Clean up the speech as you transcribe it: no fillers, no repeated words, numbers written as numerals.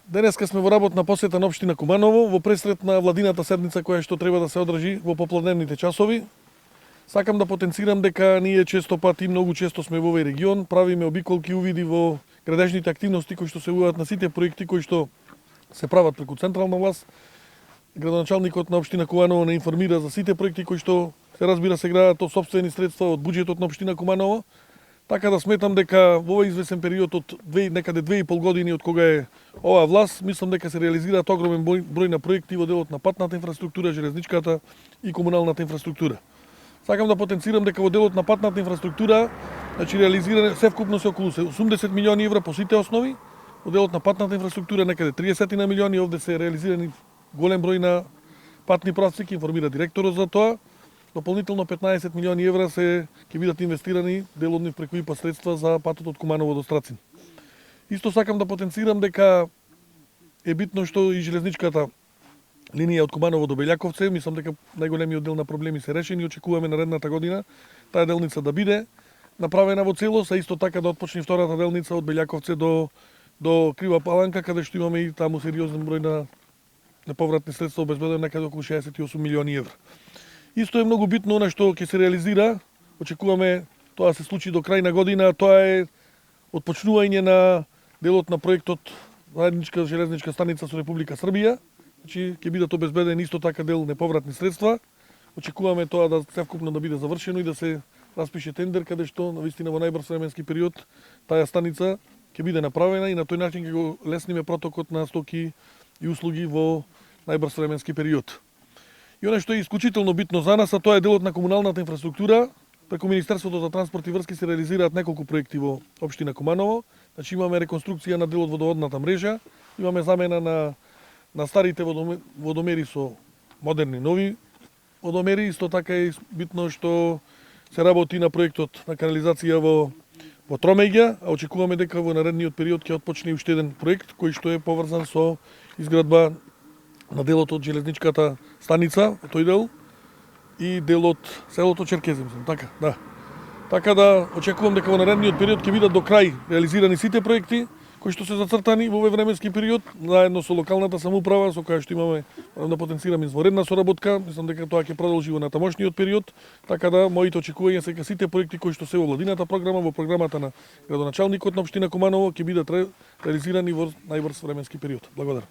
Денеска сме во работна посета на општина Куманово, во пресрет на владината седница која што треба да се одржи во попладневните часови. Сакам да потенцирам дека ние често пати, многу често сме во овој регион, правиме обиколки увиди во градежните активности кои што се увидат на сите проекти кои што се прават преку централна власт. Градоначалникот на општина Куманово не информира за сите проекти кои што се разбира се градат од сопствени средства од буџетот на општина Куманово. Така да сметам дека во овој извесен период од некаде 2,5 години од кога е оваа власт, мислам дека се реализираат огромен број на проекти во делот на патната инфраструктура, железничката и комуналната инфраструктура. Сакам да потенцирам дека во делот на патната инфраструктура, значи реализиране севкупно се околу 80 милиони евра по сите основи, во делот на патната инфраструктура некаде 30 на милиони, овде се реализирани голем број на патни правци, ќе информира директорот за тоа. Дополнително 15 милиони евра ќе бидат инвестирани, дел од нив преку ИПА средства за патот од Куманово до Страцин. Исто сакам да потенцирам дека е битно што и железничката линија од Куманово до Белјаковце, мислам дека најголемиот дел на проблеми се решени, очекуваме наредната година таа делница да биде направена во целост, а исто така да отпочне втората делница од Белјаковце до Крива Паланка, каде што имаме и таму сериозен број на неповратни средства, обезбедено некаде околу 68 милиони евра. Исто е многу битно она што ќе се реализира, очекуваме тоа се случи до крај на година, тоа е отпочнување на делот на проектот заедничка железничка станица со Република Србија, значи ќе бидат обезбедени исто така дел неповратни средства. Очекуваме тоа да севкупно да биде завршено и да се распише тендер каде што навистина во најбрз временски период таа станица ќе биде направена и на тој начин ќе го лесниме протокот на стоки и услуги во најбрз временски период. И оно што е исклучително битно за нас, а тоа е делот на комуналната инфраструктура. Преку Министерството за транспорт и врски се реализираат неколку проекти во општина Куманово. Значи имаме реконструкција на дел од водоводната мрежа, имаме замена на старите водомери со модерни нови водомери. Исто така е битно што се работи на проектот на канализација во Тромеѓа, а очекуваме дека во наредниот период ќе отпочне уште еден проект кој што е поврзан со изградба на делот од железничката станица, тој дел, и дел од селото Черкези, мислам, така, да. Така да очекувам дека во наредниот период ќе бидат до крај реализирани сите проекти кои што се зацртани во овој временски период, заедно со локалната самоуправа, со која што имаме да потенцираме изворедна соработка. Мислам дека тоа ќе продолжи во натамошниот период, така да моите очекувања се дека сите проекти кои што се во владината програма, во програмата на градоначалникот на општина Куманово ќе бидат реализирани во најбрз временски период. Благодарам.